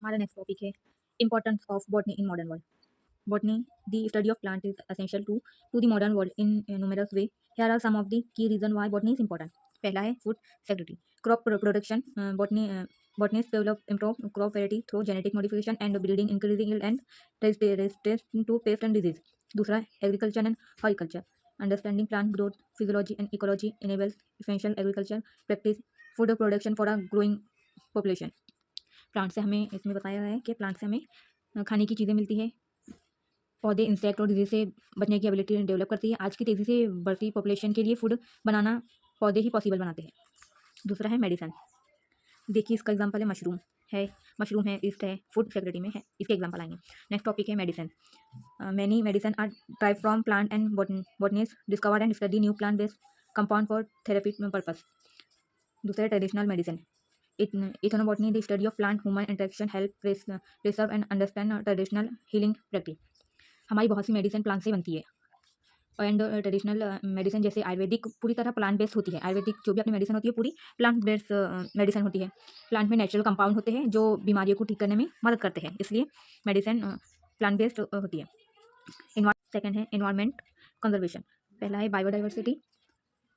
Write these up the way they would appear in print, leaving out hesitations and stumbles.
हमारा next topic है importance of botany in modern world. Botany, the study of plant, is essential to the modern world in a numerous way. Here are some of the key reasons why botany is important. पहला है food security, crop production. Botanist develop improve crop variety through genetic modification and breeding, increasing yield and resistance to pest and disease. दूसरा agriculture and horticulture. Understanding plant growth, physiology and ecology enables essential agriculture practice, food production for a growing population. Plant से हमें इसमें बताया है कि plant से हमें खाने की चीज़ें मिलती है. पौधे इंसेक्ट और डिजीज से बचने की एबिलिटी डेवलप करती है. आज की तेज़ी से बढ़ती पॉपुलेशन के लिए फूड बनाना पौधे ही पॉसिबल बनाते हैं. दूसरा है मेडिसिन. देखिए इसका एग्जांपल है मशरूम है, ईस्ट है, फूड सिक्योरिटी में है, इसके एग्जांपल आएंगे. नेक्स्ट टॉपिक है medicine. Many medicine are derived from plant and botanist discover and study new plant based compound for therapy purpose. दूसरा है traditional medicine. Ethnobotany the study of plant human interaction help preserve and understand traditional healing practice. हमारी बहुत सी medicine plant से बनती है. And traditional medicine जैसे आयुर्वेदिक पूरी तरह प्लांट बेस्ड होती है. आयुर्वेदिक जो भी अपनी मेडिसिन होती है पूरी प्लांट बेस्ड मेडिसिन होती है. प्लांट में नेचुरल कंपाउंड होते हैं जो बीमारियों को ठीक करने में मदद करते हैं, इसलिए मेडिसिन प्लांट बेस्ड होती है. सेकेंड है एनवायरमेंट कंजर्वेशन. पहला है biodiversity.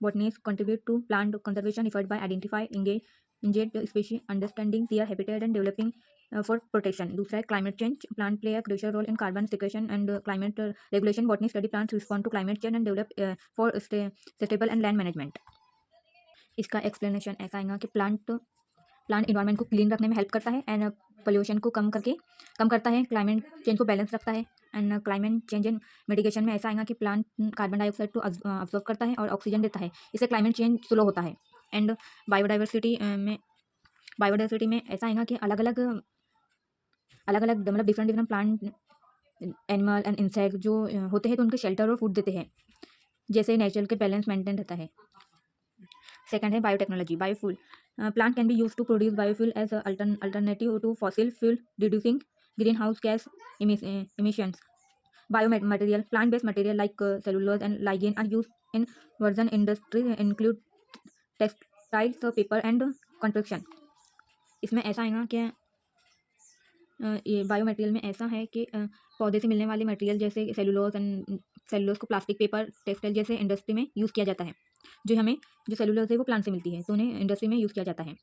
Botanists contribute to plant conservation effort by identifying endangered species, understanding their habitat and developing for protection. दूसरा है climate change. Plant play a crucial role in carbon sequestration and climate regulation. Botanists study plants respond to climate change and develop for sustainable and land management. इसका explanation ऐसा आएगा कि plant environment को clean रखने में help करता है and pollution को कम करता है, क्लाइमेट चेंज को बैलेंस रखता है. And climate change and mitigation में ऐसा आएगा कि प्लांट कार्बन डाइऑक्साइड को अब्जॉर्ब करता है और ऑक्सीजन देता है, इससे क्लाइमेट चेंज स्लो होता है. एंड बायोडाइवर्सिटी में ऐसा आएगा कि अलग अलग मतलब different plant animal and insect जो होते हैं तो उनके शेल्टर और फूड देते हैं, जैसे नेचर के बैलेंस मेंटेन रहता है. सेकंड है biotechnology. Biofuel. Plant can be used to produce biofuel as an alternative to fossil fuel, reducing greenhouse gas emissions. Biomaterial. Plant-based material like cellulose and lignin are used in virgin industry, include textiles, paper and construction. इसमें ऐसा आएगा कि ये bio material में ऐसा है कि पौधे से मिलने वाले मटेरियल जैसे सेलुलोज को प्लास्टिक, पेपर, टेक्सटाइल जैसे इंडस्ट्री में यूज़ किया जाता है. जो सेलुलोज है वो प्लांट से मिलती है तो उन्हें इंडस्ट्री में यूज़ किया जाता है.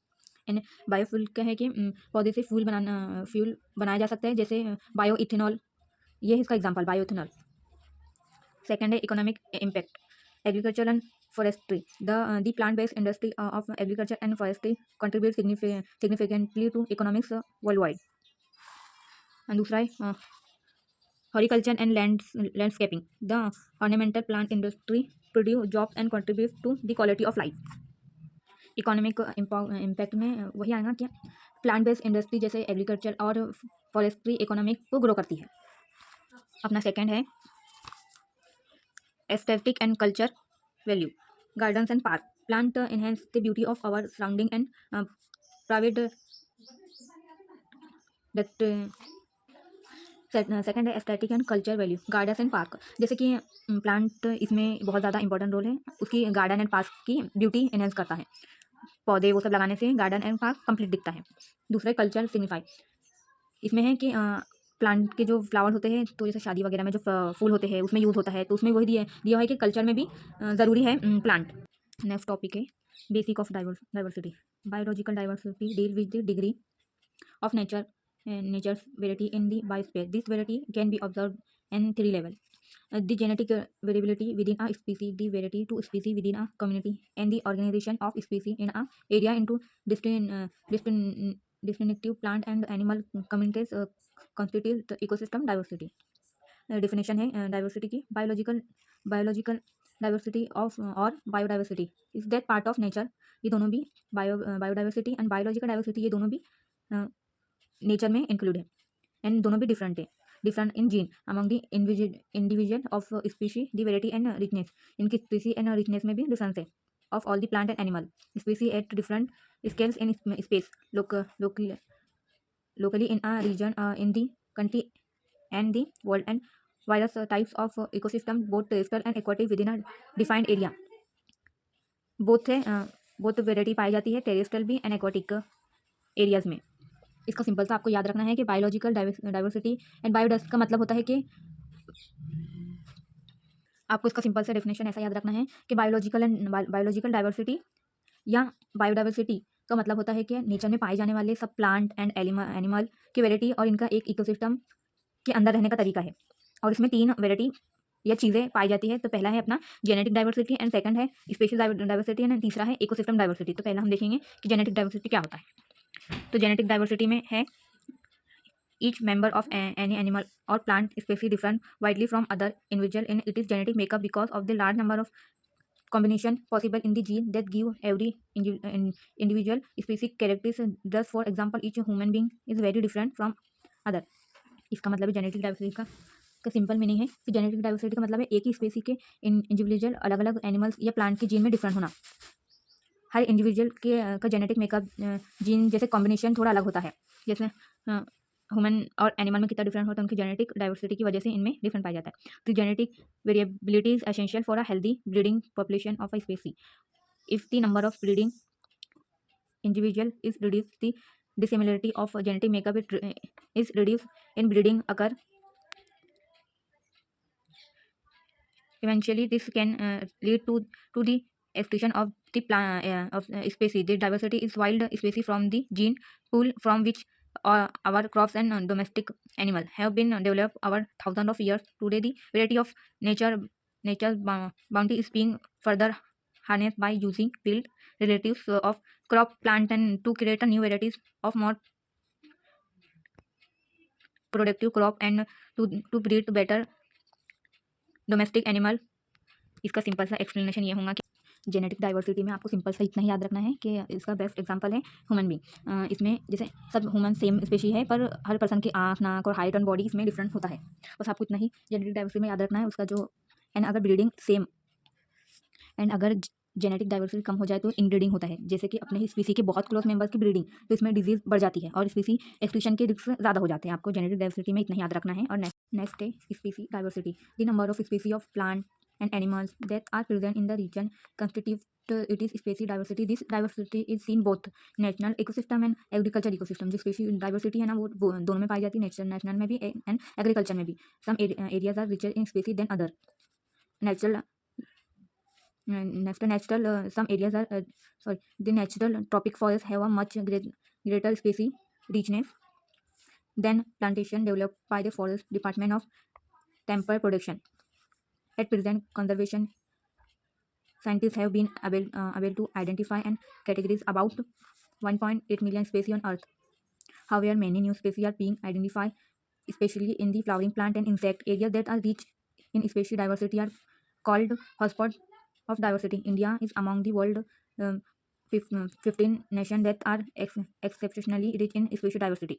एंड बायोफ्यूल का है कि पौधे से फ्यूल बनाया जा सकता है, जैसे बायो इथेनॉल. ये है इसका एग्जांपल बायो इथेनॉल. सेकेंड है economic impact. Agriculture and forestry. The plant-based industry of agriculture and forestry contributes significantly to economics worldwide. And दूसरा है horticulture and landscaping. The ornamental plant industry produce jobs and contributes to the quality of life. Economic impact में वही आएगा कि plant based industry जैसे agriculture और forestry economic को grow करती है. अपना सेकेंड है aesthetic and culture value. Gardens and park. Plant enhance the beauty of our surrounding and private. Second है aesthetic and culture value. Gardens and park. जैसे कि प्लांट इसमें बहुत ज़्यादा इंपॉर्टेंट रोल है, उसकी गार्डन एंड पार्क की ब्यूटी एनहेंस करता है. पौधे वो सब लगाने से गार्डन एंड पार्क कंप्लीट दिखता है. दूसरा कल्चर सिग्निफाई. इसमें है कि प्लांट के जो फ्लावर होते हैं तो जैसे शादी वगैरह में जो फूल होते हैं उसमें यूज़ होता है, तो उसमें वही दिया है कि कल्चर में भी ज़रूरी है प्लांट. नेक्स्ट टॉपिक है basic of diversity. Biological diversity deal with the degree of nature's variety in the biosphere. This variety can be observed in three levels. The genetic variability within a species, the variety to species within a community, and the organization of species in a area into distinctive plant and animal communities constitute the ecosystem diversity. Definition है diversity की. Biological diversity of और biodiversity is that part of nature. ये दोनों भी biodiversity and biological diversity ये दोनों भी nature में इंक्लूड है एंड दोनों भी different in gene among the individual of species, the variety and richness. इनकी स्पीसी एंड रिचनेस में भी डिफरेंस है of all the plant and animal स्पीसी at different scales in space locally in a region in the country and the world, and various types of ecosystem both terrestrial and aquatic within a defined area. Both variety पाई जाती है terrestrial भी and aquatic areas में. इसका simple सा आपको याद रखना है कि बायोलॉजिकल डाइवर्सिटी एंड बायोडाइवर्सिटी का मतलब होता है कि आपको इसका सिंपल सा डेफिनेशन ऐसा याद रखना है कि बायोलॉजिकल डाइवर्सिटी या बायोडाइवर्सिटी का मतलब होता है कि नेचर में पाए जाने वाले सब प्लांट एंड एनिमल की वैरायटी और इनका एक इकोसिस्टम के अंदर रहने का तरीका है। और इसमें 3 वैरायटी या चीज़ें पाई जाती है। तो पहला है अपना जेनेटिक डाइवर्सिटी एंड सेकंड है स्पेशीज डाइवर्सिटी एंड तीसरा है इकोसिस्टम डाइवर्सिटी। तो पहला हम देखेंगे कि जेनेटिक डाइवर्सिटी क्या होता है। तो जेनेटिक डाइवर्सिटी में है each member of any animal or plant species different widely from other individual in its genetic makeup because of the large number of combination possible in the gene that give every individual species characteristics. Thus for example each human being is very different from other। इसका मतलब है genetic diversity का simple meaning है कि genetic diversity का मतलब है एक ही स्पेसी के इंडिविजुअल अलग अलग एनिमल्स या प्लांट के जीन में डिफरेंट होना। हर इंडिविजुअल के का जेनेटिक मेकअप जीन जैसे कॉम्बिनेशन थोड़ा अलग होता है। जैसे ह्यूमन और एनिमल में कितना डिफरेंट होता है उनकी जेनेटिक डाइवर्सिटी की वजह से इनमें डिफरेंट पाया जाता है। तो genetic variability is essential for a healthy breeding population of a species. If the number of breeding individual is reduce the dissimilarity of genetic makeup is reduced in breeding occur. Eventually, this can lead to the extinction of the species. The diversity is wild species from the gene pool from which our crops and domestic animals have been developed over thousands of years. Today, the variety of nature's bounty is being further harnessed by using field relatives of crop plant and to create a new varieties of more productive crop and to breed better domestic animal. इसका simple सा explanation ये होगा कि genetic diversity में आपको simple सा इतना ही याद रखना है कि इसका बेस्ट एग्जांपल है ह्यूमन बीइंग। इसमें जैसे सब ह्यूमन सेम स्पेशी है पर हर पर्सन की आँख नाक और हाइट और बॉडी इसमें डिफरेंट होता है। बस आपको इतना ही जेनेटिक डाइवर्सिटी में याद रखना है उसका जो एंड अगर ब्रीडिंग सेम एंड अगर जेनेटिक डाइवर्सिटी कम हो जाए तो इनब्रीडिंग होता है। जैसे कि अपने ही स्पीसी के बहुत क्लोज मेंबर्स की ब्रीडिंग तो इसमें डिजीज बढ़ जाती है और स्पीसी एक्सटिंक्शन के रिस्क ज़्यादा हो जाते हैं। आपको जेनेटिक डाइवर्सिटी में इतना याद रखना है। और नेक्स्ट है species diversity. The number of species of plant and animals that are present in the region constitute it is species diversity. This diversity is seen both national ecosystem and agriculture ecosystem. जो species diversity है ना वो दोनों में पाई जाती है, national में भी एंड एग्रीकल्चर में भी। Some areas are richer in species than other. Natural some areas are the natural tropic forests have a much greater species richness than plantation developed by the forest department of timber production. At present, conservation scientists have been able to identify and categorize about 1.8 million species on Earth. However, many new species are being identified, especially in the flowering plant and insect areas that are rich in species diversity are called hotspots of diversity. India is among the world 15 nations that are exceptionally rich in species diversity.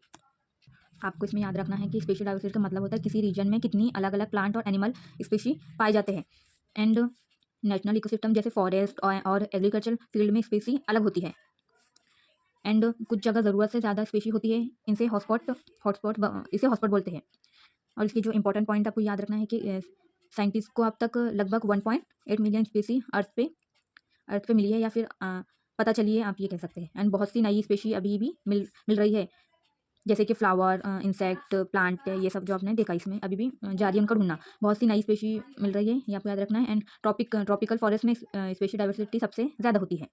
आपको इसमें याद रखना है कि special diversity का मतलब होता है किसी रीजन में कितनी अलग अलग प्लांट और एनिमल स्पेशी पाए जाते हैं। एंड नेशनल इकोसिस्टम जैसे फॉरेस्ट और एग्रीकल्चर फील्ड में स्पेसी अलग होती है। एंड कुछ जगह ज़रूरत से ज़्यादा स्पेशी होती है। इनसे हॉटस्पॉट इसे हॉटस्पॉट बोलते हैं। और इसकी जो इंपॉर्टेंट पॉइंट आपको याद रखना है कि साइंटिस्ट को अब तक लगभग 1.8 मिलियन स्पेसी अर्थ पे मिली है या फिर पता चली है, आप ये कह सकते हैं। एंड बहुत सी नई स्पेशी अभी भी मिल रही है, जैसे कि फ्लावर इंसेक्ट प्लांट ये सब जो आपने देखा इसमें अभी भी जारी उनका ढूंढना। बहुत सी नई स्पेशी मिल रही है, ये आपको याद रखना है। एंड ट्रॉपिकल फॉरेस्ट में स्पेशी डाइवर्सिटी सबसे ज़्यादा होती है,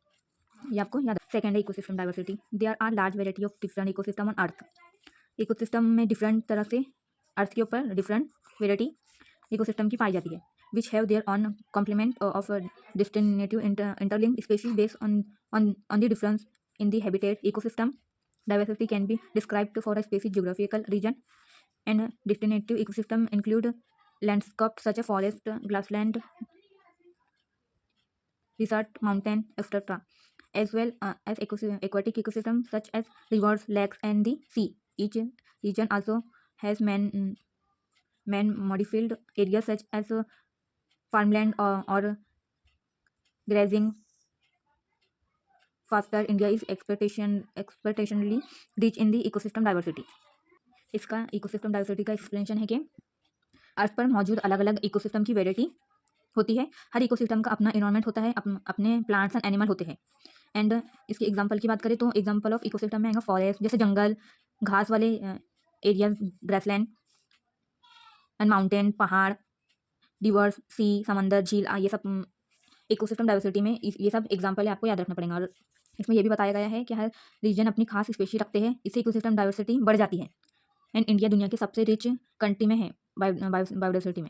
ये आपको याद। सेकेंड है ecosystem diversity. There are large variety of different ecosystem on earth. Ecosystem में डिफरेंट तरह से अर्थ के ऊपर डिफरेंट वेराइटी इकोसिस्टम की पाई जाती है, which have their own complement of distinctive interlinked species based on the difference in the habitat ecosystem. Diversity can be described for a specific geographical region, and distinctive ecosystem include landscapes such as forest, grassland, desert, mountain, etc., as well as aquatic ecosystems such as rivers, lakes, and the sea. Each region also has man-modified areas such as farmland or grazing. Faster India is expectationally rich in the ecosystem diversity. इसका ecosystem diversity का explanation है कि अर्थ पर मौजूद अलग अलग ecosystem की variety होती है। हर इकोसिस्टम का अपना इन्वायरमेंट होता है, अपने प्लांट्स एंड एनिमल होते हैं। एंड इसकी एग्जांपल की बात करें तो एग्जांपल ऑफ इकोसिस्टम में आएगा फॉरेस्ट, जैसे जंगल, घास वाले एरियाज, ग्रासलैंड एंड माउंटेन, पहाड़, रिवर्स, सी, समंदर, झील, ये सब इकोसिस्टम डाइवर्सिटी में ये सब एग्जाम्पल है, आपको याद रखना पड़ेगा। और इसमें यह भी बताया गया है कि हर रीजन अपनी खास स्पेशी रखते हैं, इससे इकोसिस्टम डाइवर्सिटी बढ़ जाती है। एंड इंडिया दुनिया की सबसे रिच कंट्री में है बायोडाइवर्सिटी में।